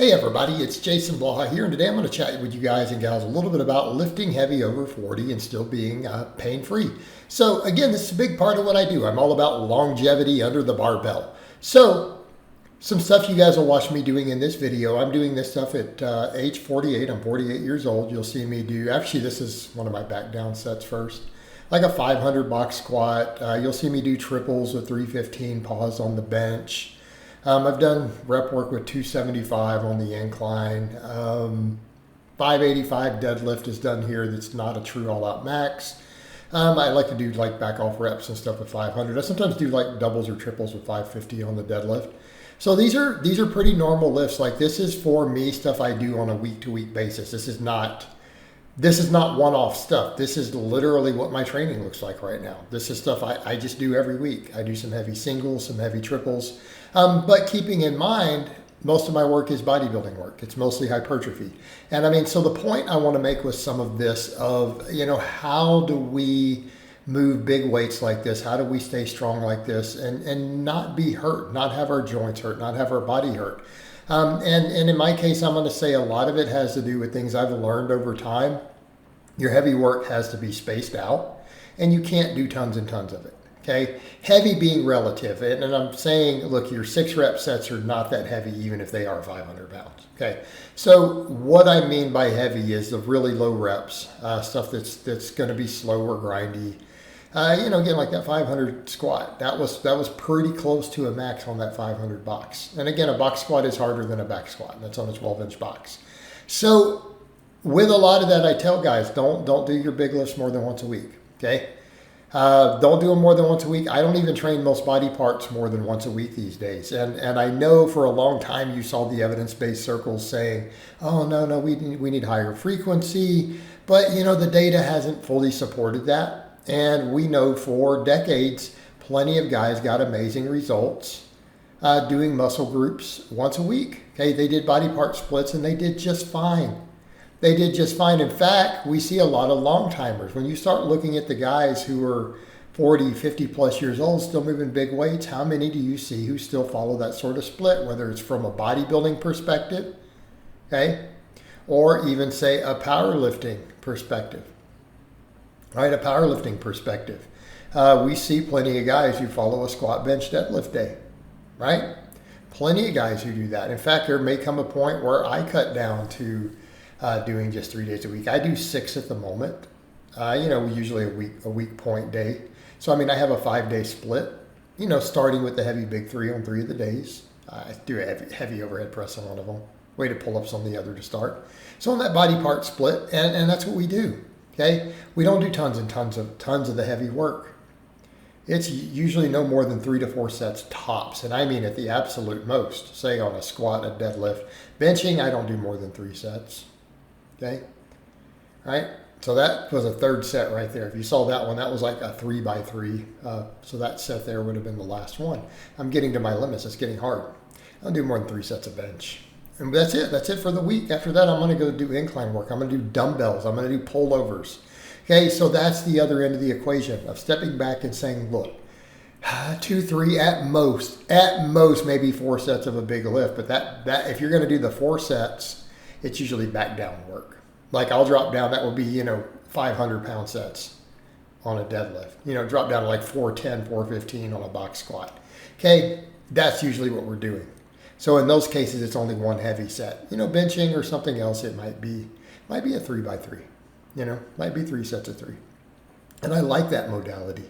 Hey everybody, it's Jason Blaha here, and today I'm going to chat with you guys and gals a little bit about lifting heavy over 40 and still being pain-free. So again, this is a big part of what I do. I'm all about longevity under the barbell. So some stuff you guys will watch me doing in this video. I'm doing this stuff at age 48. I'm 48 years old. You'll see me do, actually this is one of my back down sets first, like a 500 box squat. You'll see me do triples with 315 pause on the bench. I've done rep work with 275 on the incline. 585 deadlift is done here. That's not a true all-out max. I like to do like back off reps and stuff with 500. I sometimes do like doubles or triples with 550 on the deadlift. So these are pretty normal lifts. Like this is for me stuff I do on a week-to-week basis. This is not one-off stuff. This is literally what my training looks like right now. This is stuff I just do every week. I do some heavy singles, some heavy triples. But keeping in mind, most of my work is bodybuilding work. It's mostly hypertrophy. And I mean, so the point I want to make with some of this of, how do we move big weights like this? How do we stay strong like this and not be hurt, not have our joints hurt, not have our body hurt? And in my case, I'm going to say a lot of it has to do with things I've learned over time. Your heavy work has to be spaced out, and you can't do tons and tons of it. Okay, heavy being relative, and I'm saying, look, your 6 rep sets are not that heavy, even if they are 500 pounds. Okay, so what I mean by heavy is the really low reps, stuff that's going to be slow or grindy. Again, like that 500 squat, that was pretty close to a max on that 500 box. And again, a box squat is harder than a back squat, and that's on a 12-inch box. So with a lot of that, I tell guys, don't do your big lifts more than once a week. Okay. Don't do them more than once a week. I don't even train most body parts more than once a week these days. And I know for a long time you saw the evidence-based circles saying, oh, no, we need higher frequency. But, the data hasn't fully supported that. And we know for decades, plenty of guys got amazing results doing muscle groups once a week. Okay, they did body part splits and they did just fine. They did just fine. In fact, we see a lot of long timers. When you start looking at the guys who are 40, 50 plus years old, still moving big weights, how many do you see who still follow that sort of split, whether it's from a bodybuilding perspective, okay, or even say a powerlifting perspective, right? A powerlifting perspective. We see plenty of guys who follow a squat, bench, deadlift day, right? Plenty of guys who do that. In fact, there may come a point where I cut down to doing just 3 days a week. I do 6 at the moment. Usually a week point day. So, I have a 5-day split, starting with the heavy big 3 on 3 of the days. I do a heavy overhead press on one of them, weighted pull-ups on the other to start. So on that body part split, and that's what we do, okay? We don't do tons and tons of the heavy work. It's usually no more than 3 to 4 sets tops. And I mean at the absolute most, say on a squat, a deadlift. Benching, I don't do more than 3 sets. Okay, right? So that was a 3rd set right there. If you saw that one, that was like a 3x3. So that set there would have been the last one. I'm getting to my limits. It's getting hard. I'll do more than 3 sets of bench. And that's it. That's it for the week. After that, I'm going to go do incline work. I'm going to do dumbbells. I'm going to do pullovers. Okay, so that's the other end of the equation of stepping back and saying, look, 2, 3, at most maybe 4 sets of a big lift. But that if you're going to do the 4 sets, it's usually back down work. Like I'll drop down, that would be, 500 pound sets on a deadlift. Drop down to like 410, 415 on a box squat. Okay, that's usually what we're doing. So in those cases, it's only one heavy set. Benching or something else, it might be a 3x3. Might be 3 sets of 3. And I like that modality.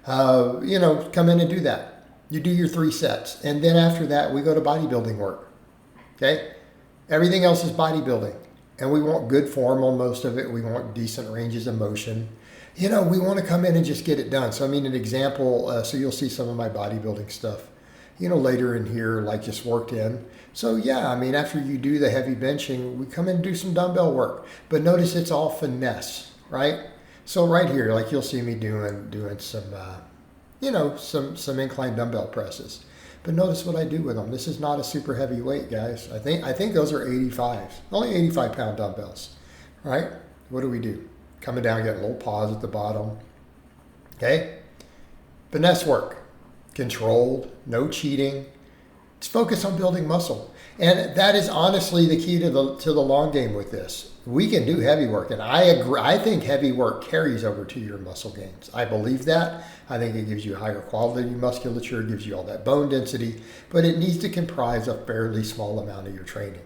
Come in and do that. You do your 3 sets. And then after that, we go to bodybuilding work. Okay? Everything else is bodybuilding, and we want good form on most of it. We want decent ranges of motion. We want to come in and just get it done. So, an example, so you'll see some of my bodybuilding stuff, later in here, like just worked in. So, yeah, after you do the heavy benching, we come in and do some dumbbell work. But notice it's all finesse, right? So right here, like you'll see me doing some, some incline dumbbell presses. But notice what I do with them. This is not a super heavy weight, guys. I think those are 85s. Only 85-pound dumbbells, right? What do? Coming down, get a little pause at the bottom. Okay? Finesse work. Controlled, no cheating. Just focus on building muscle. And that is honestly the key to the long game with this. We can do heavy work, and I agree. I think heavy work carries over to your muscle gains. I believe that. I think it gives you higher quality musculature, gives you all that bone density, but it needs to comprise a fairly small amount of your training.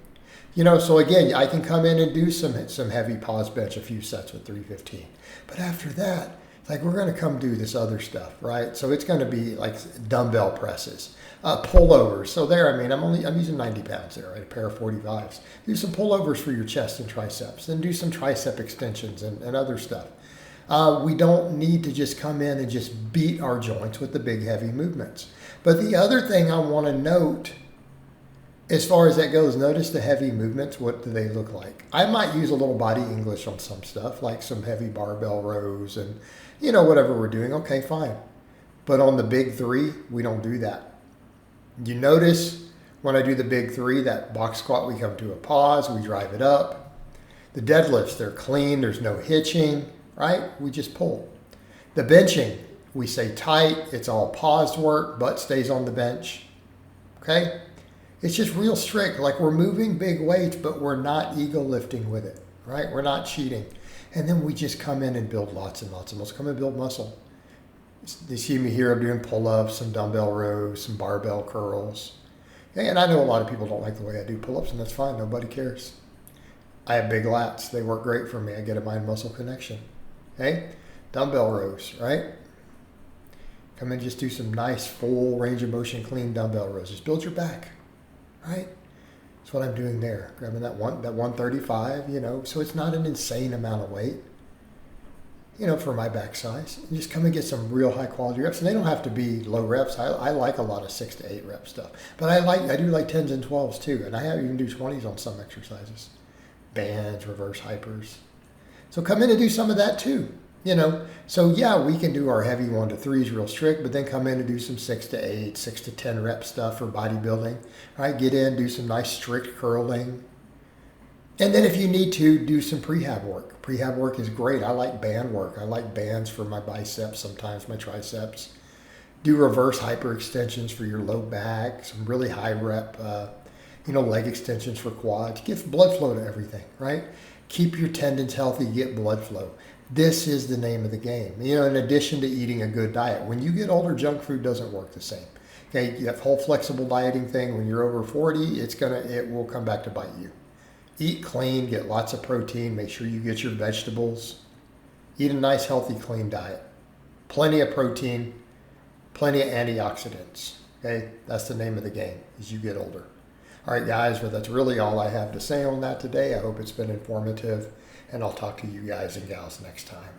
So again, I can come in and do some heavy pause bench, a few sets with 315. But after that, like we're going to come do this other stuff, right? So it's going to be like dumbbell presses, pullovers. So there, I'm using 90 pounds there, right? A pair of 45s. Do some pullovers for your chest and triceps, then do some tricep extensions and other stuff. We don't need to just come in and just beat our joints with the big heavy movements. But the other thing I want to note, as far as that goes, notice the heavy movements. What do they look like? I might use a little body English on some stuff, like some heavy barbell rows and, whatever we're doing. Okay, fine. But on the big three, we don't do that. You notice when I do the big three, that box squat, we come to a pause, we drive it up. The deadlifts, they're clean, there's no hitching, right? We just pull. The benching, we say tight, it's all paused work, butt stays on the bench, okay? It's just real strict, like we're moving big weights, but we're not ego lifting with it, right? We're not cheating. And then we just come in and build lots and lots of muscle. Come and build muscle. You see me here, I'm doing pull-ups, some dumbbell rows, some barbell curls. And I know a lot of people don't like the way I do pull-ups, and that's fine, nobody cares. I have big lats, they work great for me. I get a mind-muscle connection. Okay? Dumbbell rows, right? Come in, just do some nice full range of motion, clean dumbbell rows. Just build your back, right? That's what I'm doing there. Grabbing that 135, so it's not an insane amount of weight, for my back size. And just come and get some real high quality reps. And they don't have to be low reps. I like a lot of 6 to 8 rep stuff. But I do like 10s and 12s too. And I even do 20s on some exercises. Bands, reverse hypers. So come in and do some of that too. So yeah, we can do our heavy 1 to 3s real strict, but then come in and do some 6 to 8, 6 to 10 rep stuff for bodybuilding. All right, get in, do some nice strict curling. And then if you need to, do some prehab work. Prehab work is great. I like band work. I like bands for my biceps, sometimes my triceps. Do reverse hyper extensions for your low back, some really high rep, leg extensions for quads. Get blood flow to everything, right? Keep your tendons healthy, get blood flow. This is the name of the game. In addition to eating a good diet. When you get older, junk food doesn't work the same. Okay, that whole flexible dieting thing, when you're over 40, it will come back to bite you. Eat clean, get lots of protein, make sure you get your vegetables. Eat a nice, healthy, clean diet. Plenty of protein, plenty of antioxidants. Okay, that's the name of the game as you get older. All right, guys, well, that's really all I have to say on that today. I hope it's been informative, and I'll talk to you guys and gals next time.